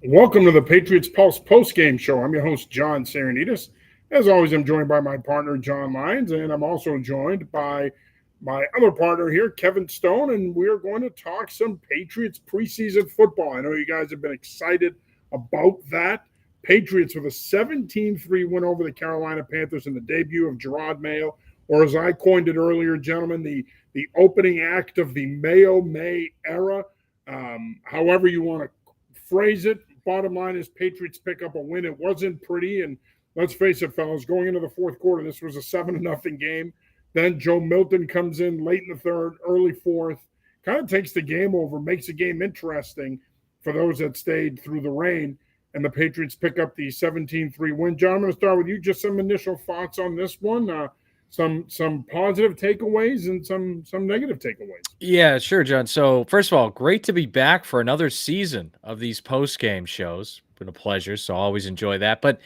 Welcome to the Patriots Pulse post-game show. I'm your host, John Saranitas. As always, I'm joined by my partner, John Lyons, and I'm also joined by my other partner here, Kevin Stone, and we're going to talk some Patriots preseason football. I know you guys have been excited about that. Patriots with a 17-3 win over the Carolina Panthers in the debut of Gerard Mayo, or as I coined it earlier, gentlemen, the opening act of the Mayo-May era. However you want to phrase it. Bottom line is Patriots pick up a win. It wasn't pretty, and let's face it, fellas, going into the fourth quarter, this was a 7-0 game. Then Joe Milton comes in late in the third, early fourth, kind of takes the game over, makes the game interesting for those that stayed through the rain, and the Patriots pick up the 17-3 win. John, I'm going to start with you. Just some initial thoughts on this one. Some positive takeaways and some negative takeaways. Yeah, sure, John. So first of all, great to be back for another season of these post-game shows. Been a pleasure, so I always enjoy that. But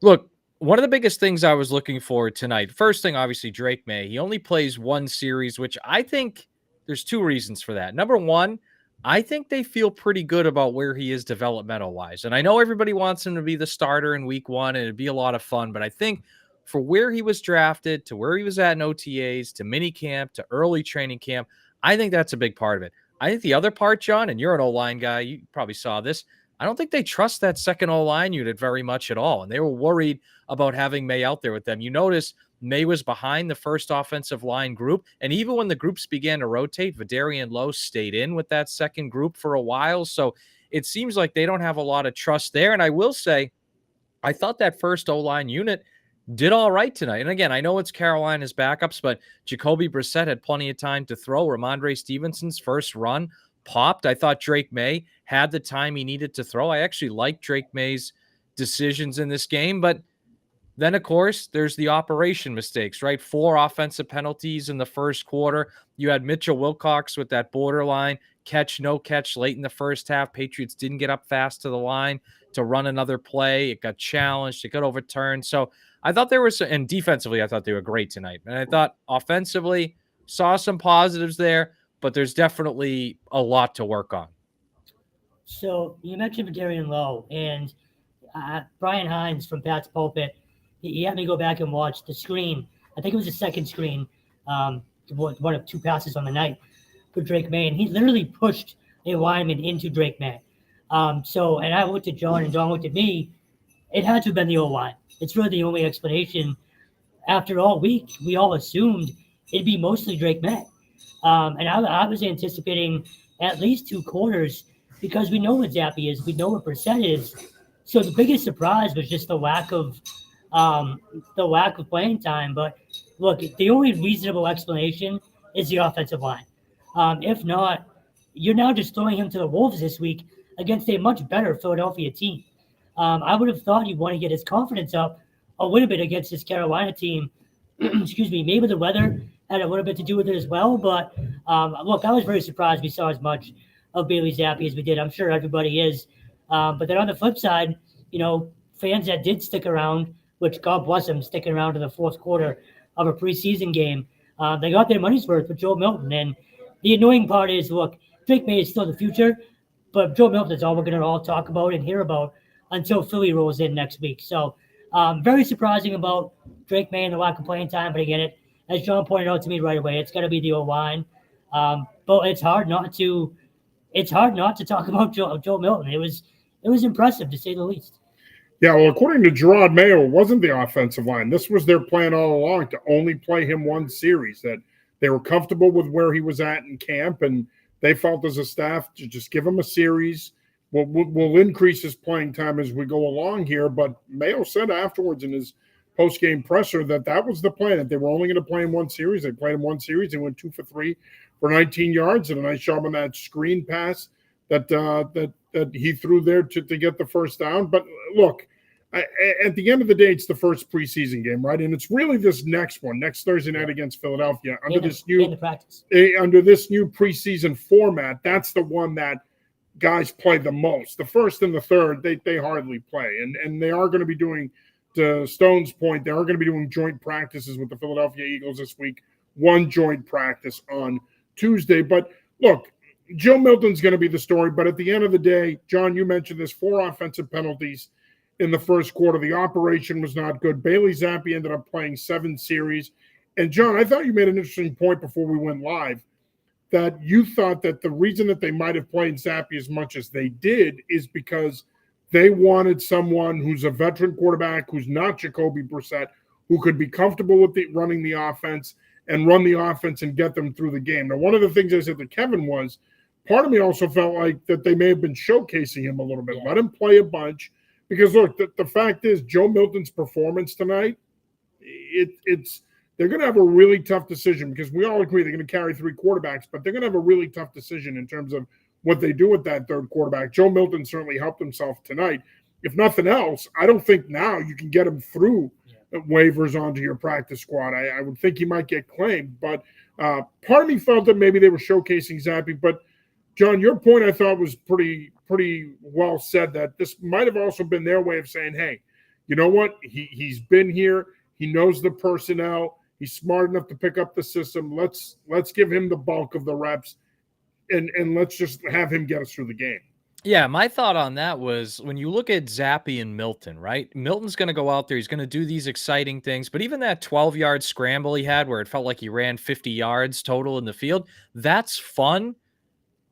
look, one of the biggest things I was looking for tonight, first thing, obviously, Drake May. He only plays one series, which I think there's two reasons for that. Number one, I think they feel pretty good about where he is developmental-wise. And I know everybody wants him to be the starter in week one, and it'd be a lot of fun, but I think for where he was drafted, to where he was at in OTAs, to mini camp, to early training camp, I think that's a big part of it. I think the other part, John, and you're an O-line guy, you probably saw this, I don't think they trust that second O-line unit very much at all, and they were worried about having May out there with them. You notice May was behind the first offensive line group, and even when the groups began to rotate, Vidarian Lowe stayed in with that second group for a while, so it seems like they don't have a lot of trust there, and I will say, I thought that first O-line unit did all right tonight. And again, I know it's Carolina's backups, but Jacoby Brissett had plenty of time to throw. Ramondre Stevenson's first run popped. I thought Drake May had the time he needed to throw. I actually like Drake May's decisions in this game, but then, of course, there's the operation mistakes, right? 4 offensive penalties in the first quarter. You had Mitchell Wilcox with that borderline catch, no catch late in the first half. Patriots didn't get up fast to the line to run another play. It got challenged. It got overturned. So I thought there was, and defensively, I thought they were great tonight. And I thought offensively, saw some positives there, but there's definitely a lot to work on. So you mentioned Vidarian Lowe, and Brian Hines from Pat's Pulpit, he had me go back and watch the screen. I think it was the second screen, one of 2 passes on the night for Drake May, and he literally pushed a lineman into Drake May. And I looked at John, and John looked at me. It had to have been the O-line. It's really the only explanation. After all week, we all assumed it'd be mostly Drake May. And I was anticipating at least 2 quarters because we know what Zappy is. We know what Brissett is. So the biggest surprise was just the lack of playing time. But look, the only reasonable explanation is the offensive line. If not, you're now just throwing him to the Wolves this week against a much better Philadelphia team. I would have thought he'd want to get his confidence up a little bit against this Carolina team. Excuse me. Maybe the weather had a little bit to do with it as well. But look, I was very surprised we saw as much of Bailey Zappi as we did. I'm sure everybody is. But then on the flip side, fans that did stick around, which God bless them, sticking around to the fourth quarter of a preseason game, they got their money's worth with Joe Milton. And the annoying part is, look, Drake May is still the future, but Joe Milton is all we're going to all talk about and hear about until Philly rolls in next week. So very surprising about Drake May and the lack of playing time. But again, as John pointed out to me right away, it's got to be the O-line. But it's hard not to talk about Joe Milton. It was impressive, to say the least. Yeah, well, according to Gerard Mayo, it wasn't the offensive line. This was their plan all along, to only play him one series, that they were comfortable with where he was at in camp, and they felt as a staff to just give him a series. We'll increase his playing time as we go along here. But Mayo said afterwards in his post-game presser that was the plan, that they were only going to play him one series. They played him one series. They went 2 for 3 for 19 yards and a nice job on that screen pass that he threw there to get the first down. But look, at the end of the day, it's the first preseason game, right? And it's really this next Thursday night against Philadelphia under this new preseason format. That's the one that guys play the most. The first and the third, they hardly play, and they are going to be doing, to Stone's point, they are going to be doing joint practices with the Philadelphia Eagles this week. One joint practice on Tuesday. But look, Joe Milton's going to be the story, but at the end of the day, John, you mentioned this 4 offensive penalties in the first quarter. The operation was not good. Bailey Zappi ended up playing 7 series. And John, I thought you made an interesting point before we went live, that you thought that the reason that they might have played Zappi as much as they did is because they wanted someone who's a veteran quarterback, who's not Jacoby Brissett, who could be comfortable with running the offense and run the offense and get them through the game. Now, one of the things I said to Kevin was, part of me also felt like that they may have been showcasing him a little bit. Yeah. Let him play a bunch. Because, look, the fact is, Joe Milton's performance tonight, they're going to have a really tough decision, because we all agree they're going to carry 3 quarterbacks, but they're going to have a really tough decision in terms of what they do with that third quarterback. Joe Milton certainly helped himself tonight. If nothing else, I don't think now you can get him through waivers onto your practice squad. I would think he might get claimed, but part of me felt that maybe they were showcasing Zappi. But John, your point I thought was pretty well said, that this might have also been their way of saying, hey, you know what? He's been here. He knows the personnel. He's smart enough to pick up the system. Let's give him the bulk of the reps, and let's just have him get us through the game. Yeah, my thought on that was, when you look at Zappi and Milton, right? Milton's going to go out there. He's going to do these exciting things. But even that 12-yard scramble he had where it felt like he ran 50 yards total in the field, that's fun.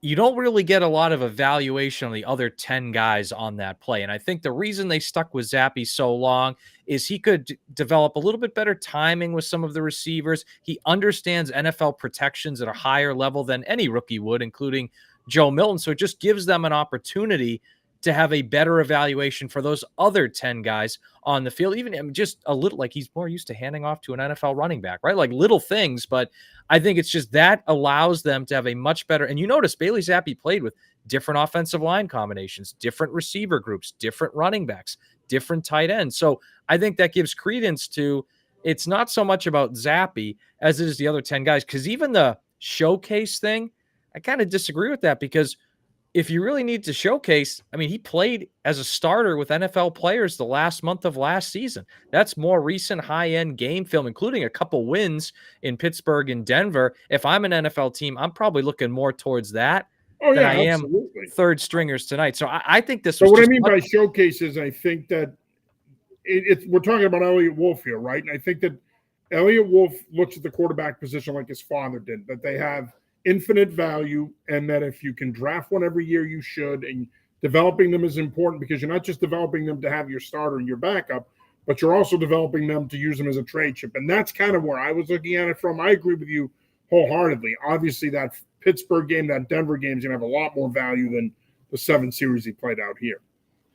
You don't really get a lot of evaluation on the other 10 guys on that play. And I think the reason they stuck with Zappi so long is he could develop a little bit better timing with some of the receivers. He understands NFL protections at a higher level than any rookie would, including Joe Milton. So it just gives them an opportunity to have a better evaluation for those other 10 guys on the field. Even just a little, like, he's more used to handing off to an NFL running back, right? Like little things, but I think it's just that allows them to have a much better, and you notice Bailey Zappi played with different offensive line combinations, different receiver groups, different running backs, different tight ends. So I think that gives credence to, it's not so much about Zappi as it is the other 10 guys. Because even the showcase thing, I kind of disagree with that, because if you really need to showcase, I mean, he played as a starter with NFL players the last month of last season. That's more recent high-end game film, including a couple wins in Pittsburgh and Denver. If I'm an NFL team, I'm probably looking more towards that than I am third stringers tonight. So I think this was. So what I mean by showcases, I think that we're talking about Elliott Wolf here, right? And I think that Elliott Wolf looks at the quarterback position like his father did, that they have infinite value, and that if you can draft one every year, you should. And developing them is important, because you're not just developing them to have your starter and your backup, but you're also developing them to use them as a trade chip. And that's kind of where I was looking at it from. I agree with you wholeheartedly. Obviously, that Pittsburgh game, that Denver game is going to have a lot more value than the 7 series he played out here.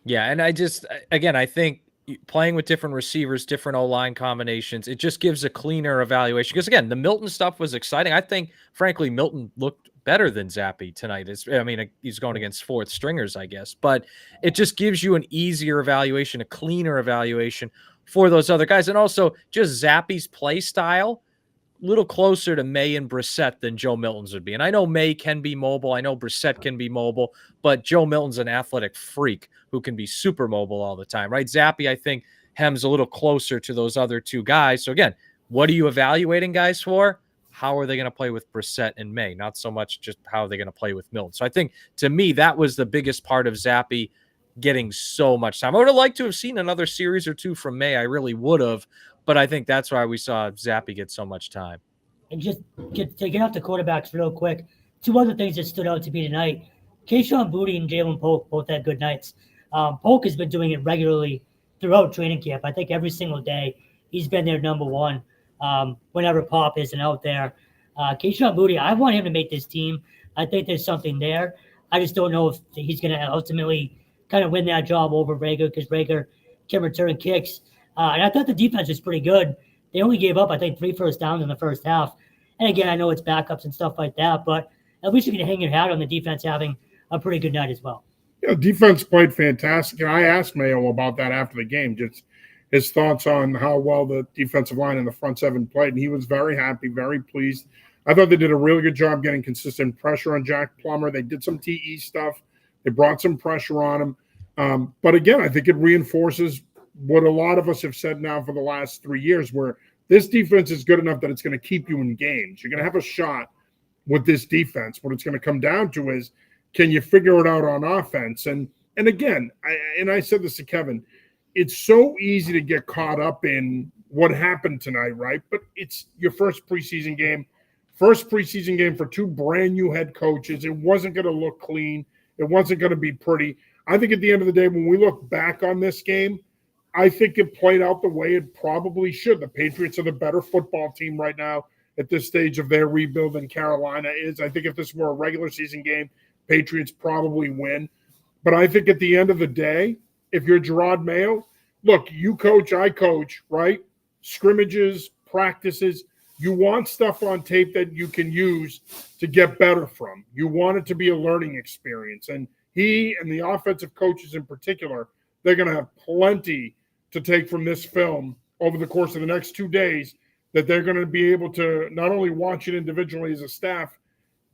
Yeah, and I think playing with different receivers, different O-line combinations, it just gives a cleaner evaluation. Because, again, the Milton stuff was exciting. I think, frankly, Milton looked better than Zappi tonight. He's going against fourth stringers, I guess. But it just gives you an easier evaluation, a cleaner evaluation for those other guys. And also, just Zappi's play style, a little closer to May and Brissett than Joe Milton's would be. And I know May can be mobile. I know Brissett can be mobile. But Joe Milton's an athletic freak who can be super mobile all the time, right? Zappi, I think, hems a little closer to those other 2 guys. So, again, what are you evaluating guys for? How are they going to play with Brissett and May? Not so much just how are they going to play with Milton. So I think, to me, that was the biggest part of Zappi getting so much time. I would have liked to have seen another series or 2 from May. I really would have. But I think that's why we saw Zappi get so much time. And just to get off the quarterbacks real quick, 2 other things that stood out to me tonight. Keyshawn Boutte and Jalen Polk both had good nights. Polk has been doing it regularly throughout training camp. I think every single day he's been their number one whenever Pop isn't out there. Keyshawn Boutte, I want him to make this team. I think there's something there. I just don't know if he's going to ultimately kind of win that job over Rager, because Rager can return kicks. And I thought the defense was pretty good. They only gave up, I think, 3 first downs in the first half. And again, I know it's backups and stuff like that, but at least you can hang your hat on the defense having a pretty good night as well. Yeah, defense played fantastic. And I asked Mayo about that after the game, just his thoughts on how well the defensive line and the front 7 played. And he was very happy, very pleased. I thought they did a really good job getting consistent pressure on Jack Plummer. They did some TE stuff. They brought some pressure on him. But again, I think it reinforces what a lot of us have said now for the last 3 years, where this defense is good enough that it's going to keep you in games. You're going to have a shot with this defense. What it's going to come down to is, can you figure it out on offense? And again, I said this to Kevin, it's so easy to get caught up in what happened tonight, right? But it's your first preseason game for two brand new head coaches. It wasn't going to look clean. It wasn't going to be pretty. I think at the end of the day, when we look back on this game, I think it played out the way it probably should. The Patriots are the better football team right now at this stage of their rebuild than Carolina is. I think if this were a regular season game, Patriots probably win. But I think at the end of the day, if you're Gerard Mayo, look, you coach, I coach, right? Scrimmages, practices. You want stuff on tape that you can use to get better from. You want it to be a learning experience. And he and the offensive coaches in particular, they're going to have plenty to take from this film over the course of the next 2 days that they're going to be able to not only watch it individually as a staff,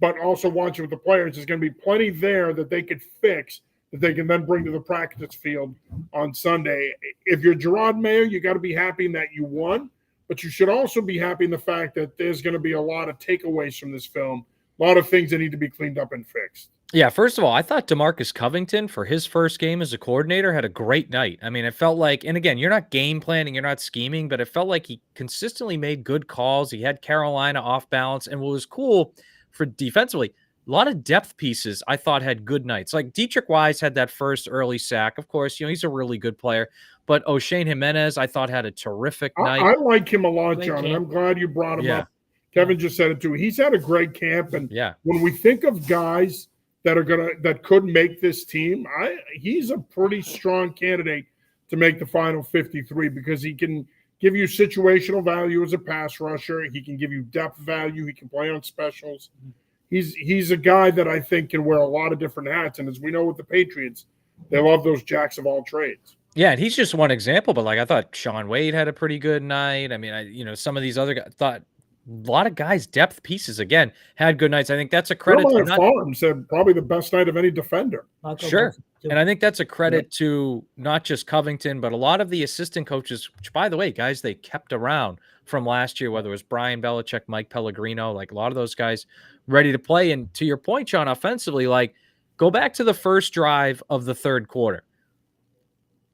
but also watch it with the players. There's going to be plenty there that they could fix that they can then bring to the practice field on Sunday. If you're Gerard Mayo, you got to be happy that you won, but you should also be happy in the fact that there's going to be a lot of takeaways from this film, a lot of things that need to be cleaned up and fixed. Yeah, first of all, I thought DeMarcus Covington for his first game as a coordinator had a great night. I mean, it felt like, and again, you're not game planning, you're not scheming, but it felt like he consistently made good calls. He had Carolina off balance. And what was cool for defensively, a lot of depth pieces I thought had good nights. Like Dietrich Wise had that first early sack. Of course, he's a really good player. But O'Shane Jimenez, I thought, had a terrific night. I like him a lot, John, and I'm glad you brought him up. Kevin just said it too. He's had a great camp. And when we think of guys that could make this team, he's a pretty strong candidate to make the final 53 because he can give you situational value as a pass rusher. He can give you depth value. He can play on specials. He's a guy that I think can wear a lot of different hats. And as we know with the Patriots, they love those jacks of all trades. Yeah, and he's just one example, but I thought Sean Wade had a pretty good night. I mean, some of these other guys thought a lot of guys, depth pieces again, had good nights. I think that's a credit to Farm said probably the best night of any defender. Sure. And I think that's a credit to not just Covington, but a lot of the assistant coaches, which, by the way, guys they kept around from last year, whether it was Brian Belichick, Mike Pellegrino, a lot of those guys ready to play. And to your point, Sean, offensively, go back to the first drive of the third quarter.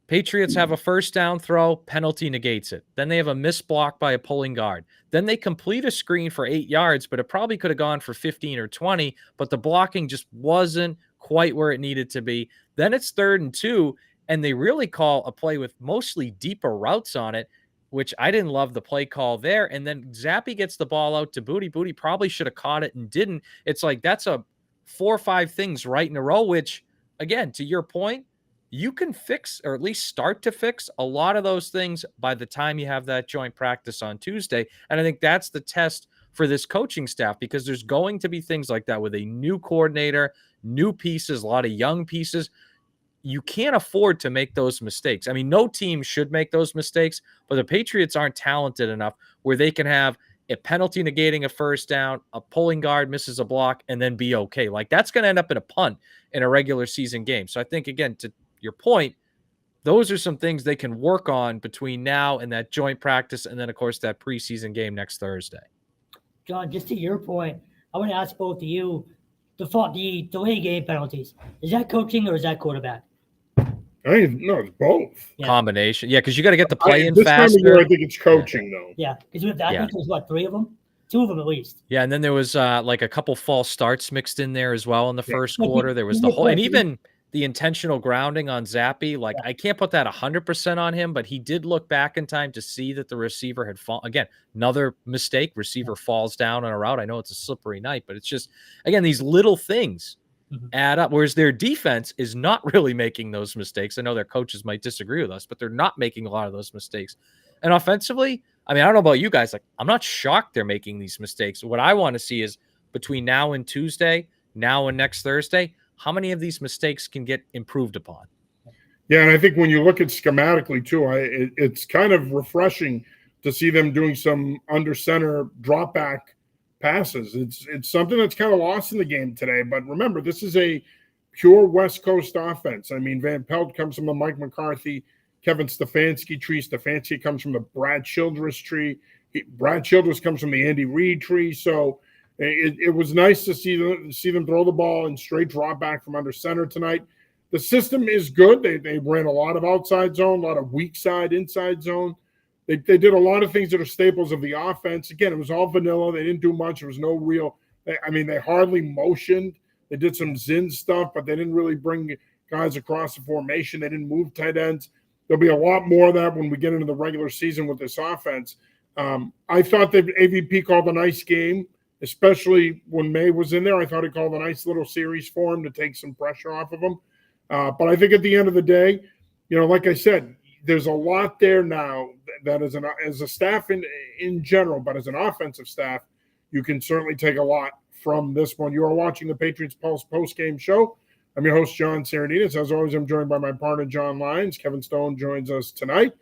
Patriots have a first down throw, penalty negates it. Then they have a missed block by a pulling guard. Then they complete a screen for 8 yards, but it probably could have gone for 15 or 20, but the blocking just wasn't quite where it needed to be. Then it's 3rd and 2, and they really call a play with mostly deeper routes on it, which I didn't love the play call there. And then Zappe gets the ball out to Booty. Booty probably should have caught it and didn't. It's that's a 4 or 5 things right in a row, which, again, to your point, you can fix or at least start to fix a lot of those things by the time you have that joint practice on Tuesday. And I think that's the test for this coaching staff because there's going to be things like that with a new coordinator, new pieces, a lot of young pieces. You can't afford to make those mistakes. I mean, no team should make those mistakes, but the Patriots aren't talented enough where they can have a penalty negating a first down, a pulling guard misses a block, and then be okay. That's going to end up in a punt in a regular season game. So I think, again, to your point, those are some things they can work on between now and that joint practice, and then, of course, that preseason game next Thursday. John, just to your point, I want to ask both of you, the delay game penalties, is that coaching or is that quarterback? No, it's boboth. Combination. Yeah, because you got to get the play in this faster. Time of year, I think it's coaching, though. Yeah, because I think there's, 3 of them? 2 of them at least. Yeah, and then there was a couple false starts mixed in there as well in the first quarter. There was the whole – and even – the intentional grounding on Zappe, I can't put that 100% on him, but he did look back in time to see that the receiver had fallen. Again, another mistake. Receiver falls down on a route. I know it's a slippery night, but it's just, again, these little things add up, whereas their defense is not really making those mistakes. I know their coaches might disagree with us, but they're not making a lot of those mistakes. And offensively, I mean, I don't know about you guys. I'm not shocked they're making these mistakes. What I want to see is between now and Tuesday, now and next Thursday, how many of these mistakes can get improved upon? Yeah, and I think when you look at schematically too, it's kind of refreshing to see them doing some under center drop back passes. It's something that's kind of lost in the game today. But remember, this is a pure West Coast offense. I mean, Van Pelt comes from the Mike McCarthy, Kevin Stefanski tree. Stefanski comes from the Brad Childress tree. Brad Childress comes from the Andy Reid tree. So It was nice to see them throw the ball in straight drop back from under center tonight. The system is good. They ran a lot of outside zone, a lot of weak side, inside zone. They did a lot of things that are staples of the offense. Again, it was all vanilla. They didn't do much. There was no real – they hardly motioned. They did some Zin stuff, but they didn't really bring guys across the formation. They didn't move tight ends. There'll be a lot more of that when we get into the regular season with this offense. I thought that AVP called a nice game, especially when May was in there. I thought he called a nice little series for him to take some pressure off of him. But I think at the end of the day, like I said, there's a lot there now that as a staff in general, but as an offensive staff, you can certainly take a lot from this one. You are watching the Patriots Pulse post-game show. I'm your host, John Serenitas. As always, I'm joined by my partner, John Lyons. Kevin Stone joins us tonight.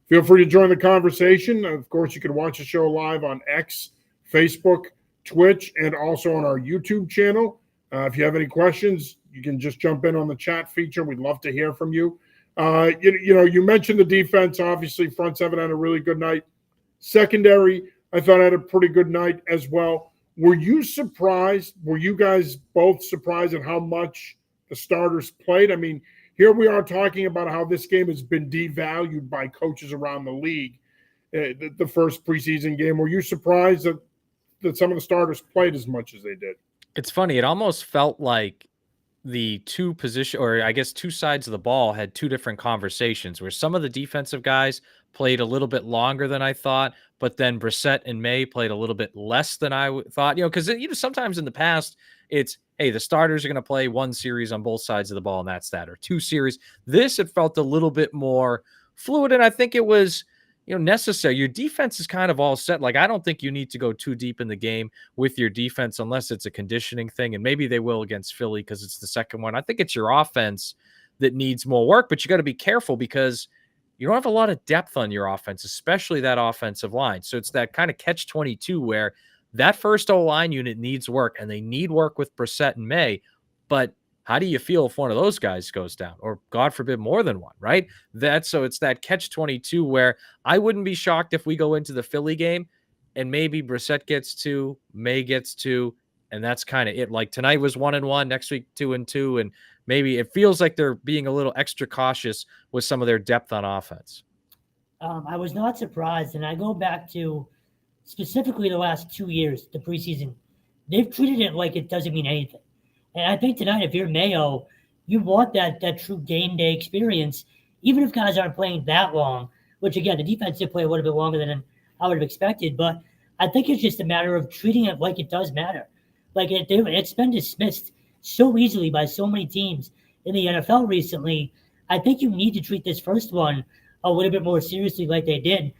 Feel free to join the conversation. Of course, you can watch the show live on X, Facebook, Twitch, and also on our YouTube channel. If you have any questions, you can just jump in on the chat feature. We'd love to hear from you. You mentioned the defense. Obviously, front seven had a really good night. Secondary, I thought had a pretty good night as well. Were you surprised? Were you guys both surprised at how much the starters played? I mean, here we are talking about how this game has been devalued by coaches around the league. The first preseason game. Were you surprised that some of the starters played as much as they did? It's funny. It almost felt like the two sides of the ball had two different conversations where some of the defensive guys played a little bit longer than I thought, but then Brissett and May played a little bit less than I thought, because sometimes in the past it's, hey, the starters are going to play one series on both sides of the ball and that's that, or two series. This, it felt a little bit more fluid. And I think it was, necessary. Your defense is kind of all set. Like, I don't think you need to go too deep in the game with your defense unless it's a conditioning thing. And maybe they will against Philly because it's the second one. I think it's your offense that needs more work, but you got to be careful because you don't have a lot of depth on your offense, especially that offensive line. So it's that kind of catch-22 where that first O-line unit needs work and they need work with Brissett and May. But how do you feel if one of those guys goes down, or God forbid more than one, right? So it's that catch-22 where I wouldn't be shocked if we go into the Philly game and maybe Brissett gets 2, May gets 2, and that's kind of it. Like tonight was 1-1, next week 2-2, and maybe it feels like they're being a little extra cautious with some of their depth on offense. I was not surprised, and I go back to specifically the last 2 years, the preseason. They've treated it like it doesn't mean anything. And I think tonight, if you're Mayo, you want that true game day experience, even if guys aren't playing that long, which, again, the defense did play a little bit longer than I would have expected. But I think it's just a matter of treating it like it does matter. Like it's been dismissed so easily by so many teams in the NFL recently. I think you need to treat this first one a little bit more seriously like they did.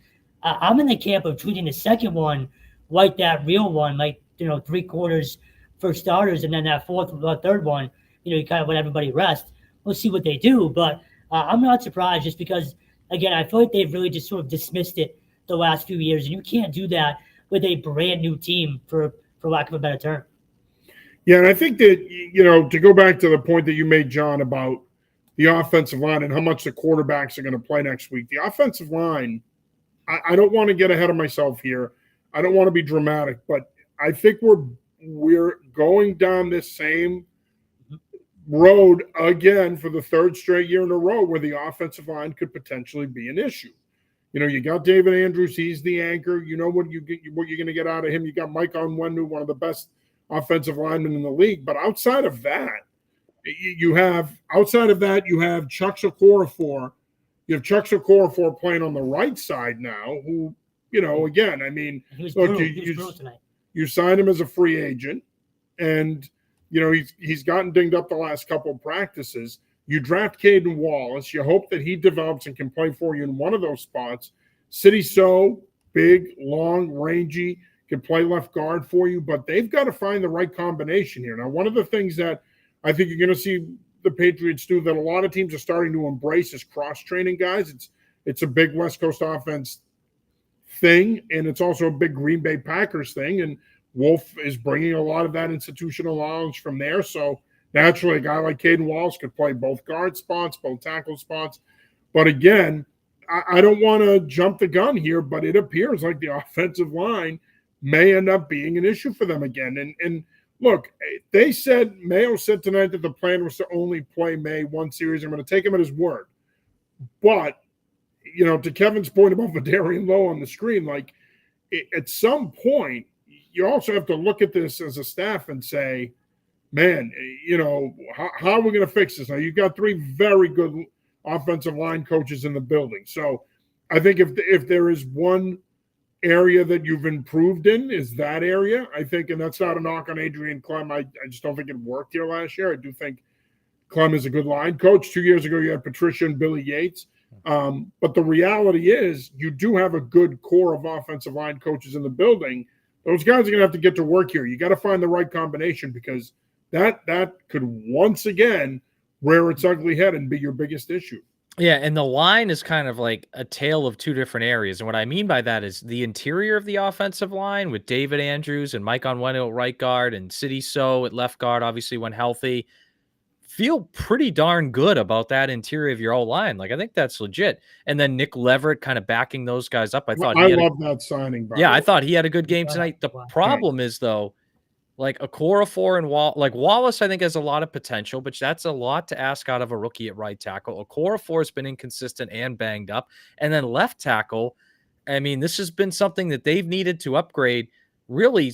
I'm in the camp of treating the second one like that real one, like, 3 quarters for starters, and then that third one, you kind of let everybody rest. We'll see what they do, but I'm not surprised just because, again, I feel like they've really just sort of dismissed it the last few years, and you can't do that with a brand new team, for lack of a better term. Yeah, and I think that, to go back to the point that you made, John, about the offensive line and how much the quarterbacks are going to play next week. The offensive line, I don't want to get ahead of myself here. I don't want to be dramatic, but I think we're going down this same road again for the third straight year in a row where the offensive line could potentially be an issue. You got David Andrews. He's the anchor. You know what you're going to get out of him. You got Mike Onwenu, one of the best offensive linemen in the league. But outside of that, you have Chuck Okorafor. You have Chuck Okorafor playing on the right side now, who, again, I mean, he was brutal tonight. You signed him as a free agent, and, he's gotten dinged up the last couple of practices. You draft Caden Wallace. You hope that he develops and can play for you in one of those spots. City So, big, long, rangy, can play left guard for you, but they've got to find the right combination here. Now, one of the things that I think you're going to see the Patriots do that a lot of teams are starting to embrace is cross-training guys. It's a big West Coast offense thing, and it's also a big Green Bay Packers thing, and Wolf is bringing a lot of that institutional knowledge from there. So naturally, a guy like Caden Wallace could play both guard spots, both tackle spots. But again, I don't want to jump the gun here, but it appears like the offensive line may end up being an issue for them again. And look, Mayo said tonight that the plan was to only play May one series. I'm going to take him at his word. But, to Kevin's point about Vidarian Lowe on the screen, like at some point, you also have to look at this as a staff and say, man, how are we going to fix this? Now, you've got 3 very good offensive line coaches in the building. So I think if there is one area that you've improved in is that area, I think, and that's not a knock on Adrian Clem. I just don't think it worked here last year. I do think Clem is a good line coach. 2 years ago, you had Patricia and Billy Yates. But the reality is you do have a good core of offensive line coaches in the building. Those guys are going to have to get to work here. You got to find the right combination because that could once again rear its ugly head and be your biggest issue. Yeah, and the line is kind of like a tale of 2 different areas. And what I mean by that is the interior of the offensive line with David Andrews and Mike Onwenu at right guard and City So at left guard, obviously when healthy, feel pretty darn good about that interior of your O-line. Like, I think that's legit. And then Nick Leverett kind of backing those guys up. I love that signing. I thought he had a good game tonight. The problem is, though, like Okorafor and Wallace, I think has a lot of potential, but that's a lot to ask out of a rookie at right tackle. Okorafor has been inconsistent and banged up. And then left tackle, I mean, this has been something that they've needed to upgrade really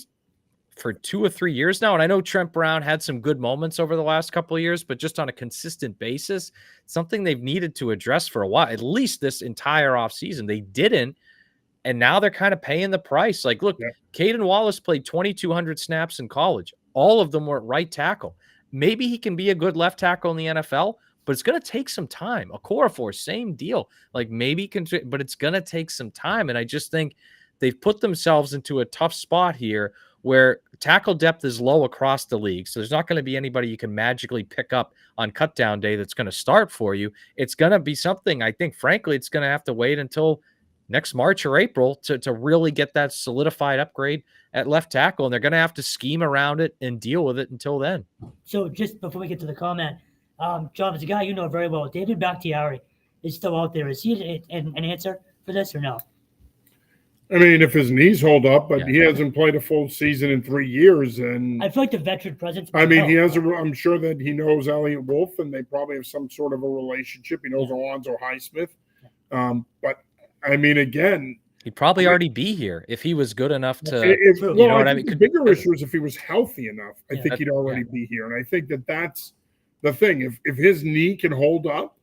for 2 or 3 years now. And I know Trent Brown had some good moments over the last couple of years, but just on a consistent basis, something they've needed to address for a while, at least this entire offseason. They didn't. And now they're kind of paying the price. Like, look, Caden Wallace played 2,200 snaps in college. All of them were at right tackle. Maybe he can be a good left tackle in the NFL, but it's going to take some time. Okorafor, same deal. Like, maybe but it's going to take some time. And I just think they've put themselves into a tough spot here where tackle depth is low across the league. So there's not going to be anybody you can magically pick up on cutdown day that's going to start for you. It's going to be something, I think, frankly, it's going to have to wait until next March or April to really get that solidified upgrade at left tackle. And they're going to have to scheme around it and deal with it until then. So just before we get to the comment, John, as a guy you know very well, David Bakhtiari is still out there. Is he an answer for this or no? I mean, if his knees hold up, but he hasn't played a full season in 3 years. And I feel like the veteran presence. I mean, he has I'm sure that he knows Elliott Wolf, and they probably have some sort of a relationship. He knows Alonzo Highsmith. But I mean, again, he'd probably already be here if he was good enough to. You know what I mean? The bigger issue is if he was healthy enough. I think he'd already be here, and I think that's the thing. If his knee can hold up,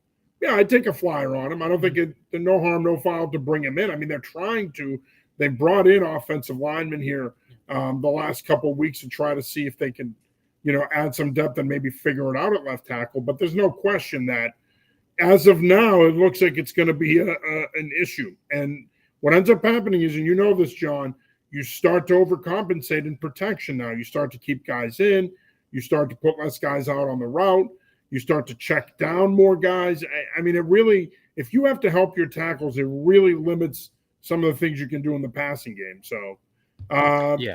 I'd take a flyer on him. I don't think there's no harm, no foul to bring him in. I mean, they're trying to. They brought in offensive linemen here the last couple of weeks to try to see if they can, add some depth and maybe figure it out at left tackle. But there's no question that as of now, it looks like it's going to be an issue. And what ends up happening is, and you know this, John, you start to overcompensate in protection now. You start to keep guys in. You start to put less guys out on the route. You start to check down more guys. I mean, it really, if you have to help your tackles, it really limits some of the things you can do in the passing game. So,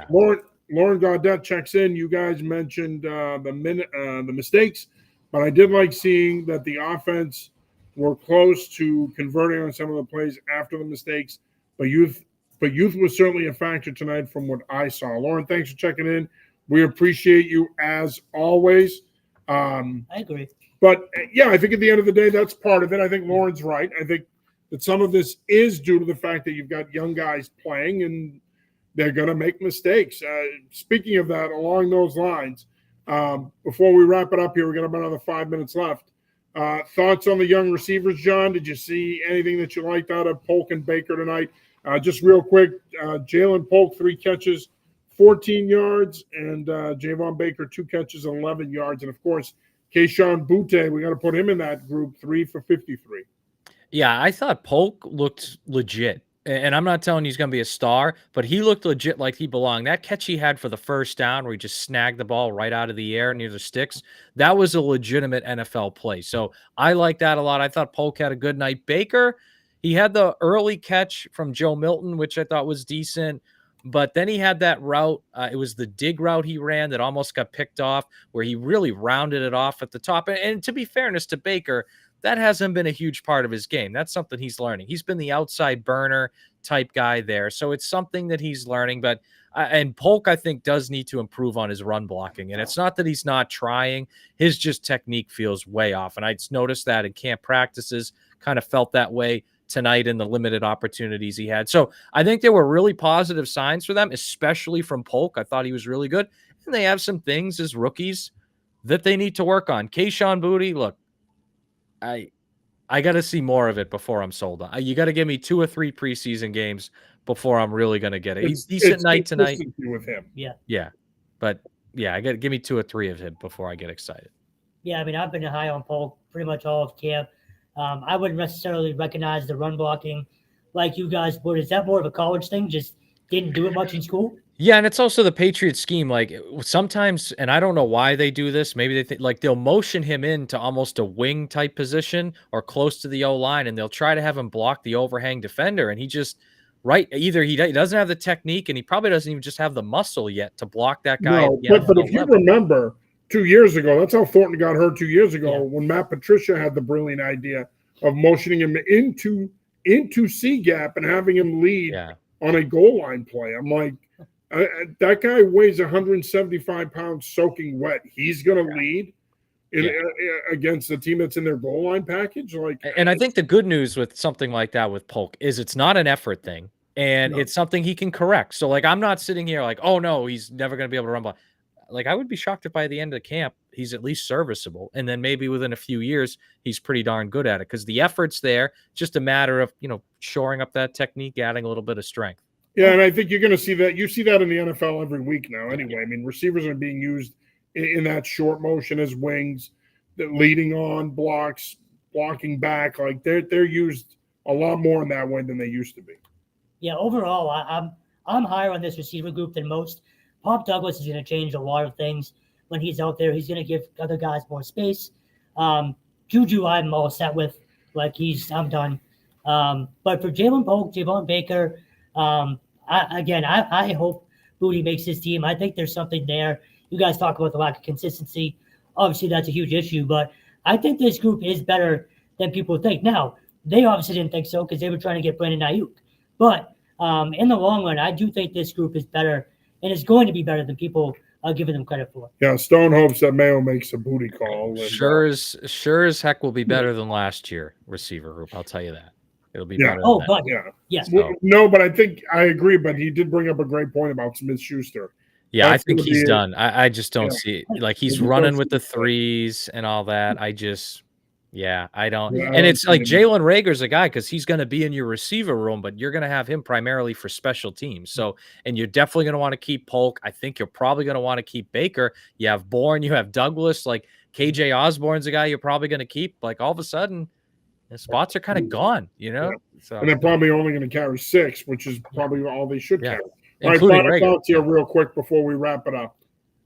Lauren Gaudette checks in. You guys mentioned the mistakes, but I did like seeing that the offense were close to converting on some of the plays after the mistakes. But youth was certainly a factor tonight from what I saw. Lauren, thanks for checking in. We appreciate you as always. I agree. But I think at the end of the day, that's part of it. I think Lauren's right. I think that some of this is due to the fact that you've got young guys playing and they're going to make mistakes. Speaking of that, along those lines, before we wrap it up here, we've got about another 5 minutes left. Thoughts on the young receivers, John? Did you see anything that you liked out of Polk and Baker tonight? Just real quick, Jalen Polk, 3 catches, 14 yards, and Javon Baker, 2 catches, 11 yards. And, of course, Keyshawn Butte, we got to put him in that group, 3 for 53. Yeah, I thought Polk looked legit. And I'm not telling you he's going to be a star, but he looked legit like he belonged. That catch he had for the first down where he just snagged the ball right out of the air near the sticks, that was a legitimate NFL play. So I like that a lot. I thought Polk had a good night. Baker, he had the early catch from Joe Milton, which I thought was decent. But then he had that route. It was the dig route he ran that almost got picked off, where he really rounded it off at the top. And to be fairness to Baker, that hasn't been a huge part of his game. That's something he's learning. He's been the outside burner type guy there. So it's something that he's learning. But and Polk, I think, does need to improve on his run blocking. And it's not that he's not trying. His just technique feels way off. And I noticed that in camp practices, kind of felt that way tonight in the limited opportunities he had. So I think there were really positive signs for them, especially from Polk. I thought he was really good. And they have some things as rookies that they need to work on. Kayshon Boutte, look, I got to see more of it before I'm sold on. You got to give me 2 or 3 preseason games before I'm really going to get it. He's decent night tonight with him. Yeah. But I got to give me 2 or 3 of him before I get excited. Yeah, I mean, I've been high on Polk pretty much all of camp. I wouldn't necessarily recognize the run blocking like you guys would. Is that more of a college thing? Just didn't do it much in school? Yeah, and it's also the Patriots scheme. Like sometimes, and I don't know why they do this. Maybe they think like they'll motion him into almost a wing type position or close to the O line, and they'll try to have him block the overhang defender. And he just either he doesn't have the technique, and he probably doesn't even just have the muscle yet to block that guy. No, but if you remember 2 years ago, that's how Thornton got hurt 2 years ago when Matt Patricia had the brilliant idea of motioning him into C gap and having him lead on a goal line play. I'm like, that guy weighs 175 pounds soaking wet. He's going to lead against the team that's in their goal line package. And I think the good news with something like that with Polk is it's not an effort thing, and it's something he can correct. So like, I'm not sitting here like, oh no, he's never going to be able to run by. Like, I would be shocked if by the end of the camp, he's at least serviceable. And then maybe within a few years, he's pretty darn good at it because the effort's there. Just a matter of, shoring up that technique, adding a little bit of strength. Yeah, and I think you're going to see that. You see that in the NFL every week now anyway. I mean, receivers are being used in that short motion as wings, leading on blocks, blocking back. Like, they're used a lot more in that way than they used to be. Yeah, overall, I'm higher on this receiver group than most. Pop Douglas is going to change a lot of things when he's out there. He's going to give other guys more space. Juju, I'm all set with. Like, I'm done. But for Jalen Polk, Javon Baker, I hope Boutte makes his team. I think there's something there. You guys talk about the lack of consistency. Obviously, that's a huge issue. But I think this group is better than people think. Now, they obviously didn't think so because they were trying to get Brandon Ayuk. But in the long run, I do think this group is better. And it's going to be better than people are giving them credit for. Yeah, Stone hopes that Mayo makes a Boutte call. And, sure as heck will be better than last year receiver group. I'll tell you that. It'll be better. Oh, but yeah. So, no, but I think I agree. But he did bring up a great point about Smith-Schuster. Yeah, I think he's done. I just don't see it. Like, he's running with the threes and all that. I don't. And it's like Jalen Reagor's a guy because he's going to be in your receiver room, but you're going to have him primarily for special teams. So, and you're definitely going to want to keep Polk. I think you're probably going to want to keep Baker. You have Bourne, you have Douglas. Like, KJ Osborne's a guy you're probably going to keep. Like, all of a sudden, the spots are kind of gone, So, and they're probably only going to carry 6, which is probably all they should carry. All right, final thoughts here real quick before we wrap it up.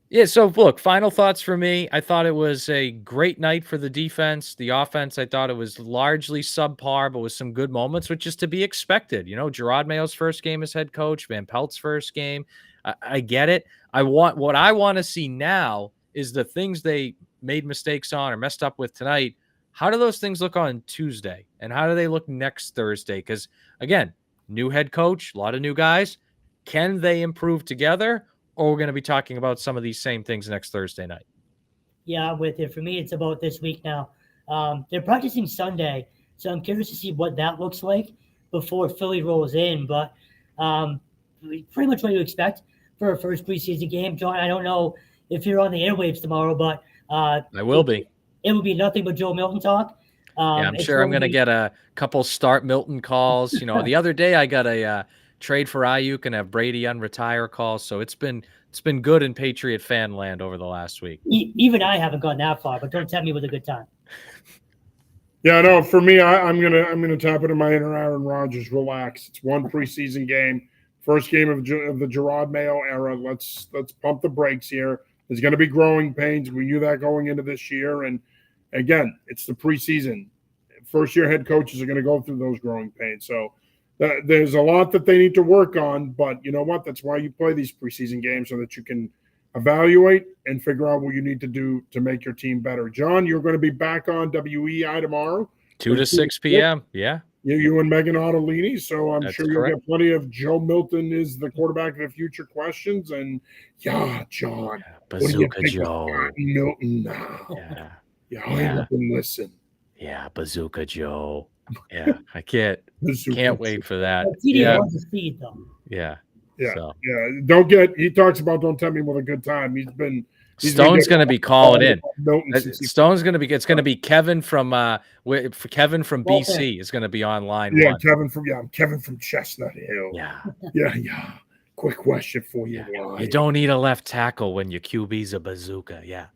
Yeah, so look, final thoughts for me. I thought it was a great night for the defense. The offense, I thought it was largely subpar, but with some good moments, which is to be expected. Gerard Mayo's first game as head coach, Van Pelt's first game. I get it. What I want to see now is the things they made mistakes on or messed up with tonight. How do those things look on Tuesday? And how do they look next Thursday? Because, again, new head coach, a lot of new guys. Can they improve together? Or we're going to be talking about some of these same things next Thursday night? Yeah, with it. For me, it's about this week now. They're practicing Sunday, so I'm curious to see what that looks like before Philly rolls in. But pretty much what you expect for a first preseason game. John, I don't know if you're on the airwaves tomorrow, but I will be. It will be nothing but Joe Milton talk. I'm sure I'm going to get a couple start Milton calls. The other day I got a trade for Ayuk and have Brady unretire calls. So it's been good in Patriot fan land over the last week. Even I haven't gone that far, but don't tempt me with a good time. Yeah, no, for me, I'm gonna tap into my inner Aaron Rodgers. Relax. It's one preseason game, first game of the Gerard Mayo era. Let's pump the brakes here. There's going to be growing pains. We knew that going into this year, and again, it's the preseason. First year head coaches are going to go through those growing pains. So there's a lot that they need to work on, but you know what? That's why you play these preseason games so that you can evaluate and figure out what you need to do to make your team better. John, you're going to be back on WEI tomorrow. 2 to 6 p.m. Yeah. You and Megan Ottolini. So I'm sure you'll correct. get plenty of Joe Milton is the quarterback of the future questions. And John, Bazooka Joe. Milton now? Hurry up and listen. Yeah, Bazooka Joe. Yeah, I can't wait for that. TD wants to speed though. Yeah. Yeah. He talks about don't tempt me with a good time. Stone's going to be calling in. It's going to be Kevin from BC is going to be online. Yeah, Kevin from Chestnut Hill. Yeah. Quick question for you. Yeah. You don't need a left tackle when your QB's a bazooka. Yeah.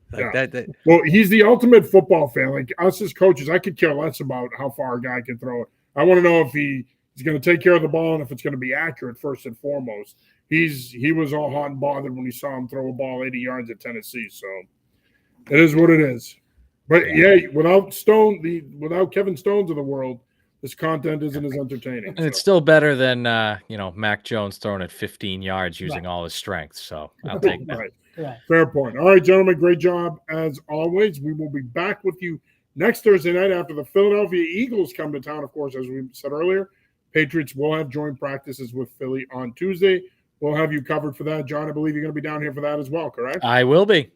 Well, he's the ultimate football fan. Like us as coaches, I could care less about how far a guy can throw it. I want to know if he's going to take care of the ball and if it's going to be accurate first and foremost. He was all hot and bothered when he saw him throw a ball 80 yards at Tennessee. So it is what it is. But without Kevin Stones of the world, this content isn't as entertaining. And it's still better than Mac Jones throwing it 15 yards using all his strength. So I'll take that. Right. Fair point. All right, gentlemen, great job as always. We will be back with you next Thursday night after the Philadelphia Eagles come to town. Of course, as we said earlier, Patriots will have joint practices with Philly on Tuesday. We'll have you covered for that. John, I believe you're going to be down here for that as well, correct? I will be.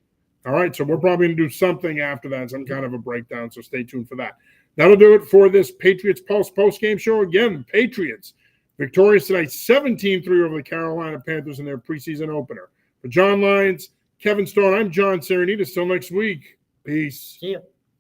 All right, so we're probably going to do something after that, some kind of a breakdown, so stay tuned for that. That'll do it for this Patriots Pulse post-game show. Again, Patriots victorious tonight, 17-3 over the Carolina Panthers in their preseason opener. For John Lyons, Kevin Stone, I'm John Serenita. Till next week. Peace. See you.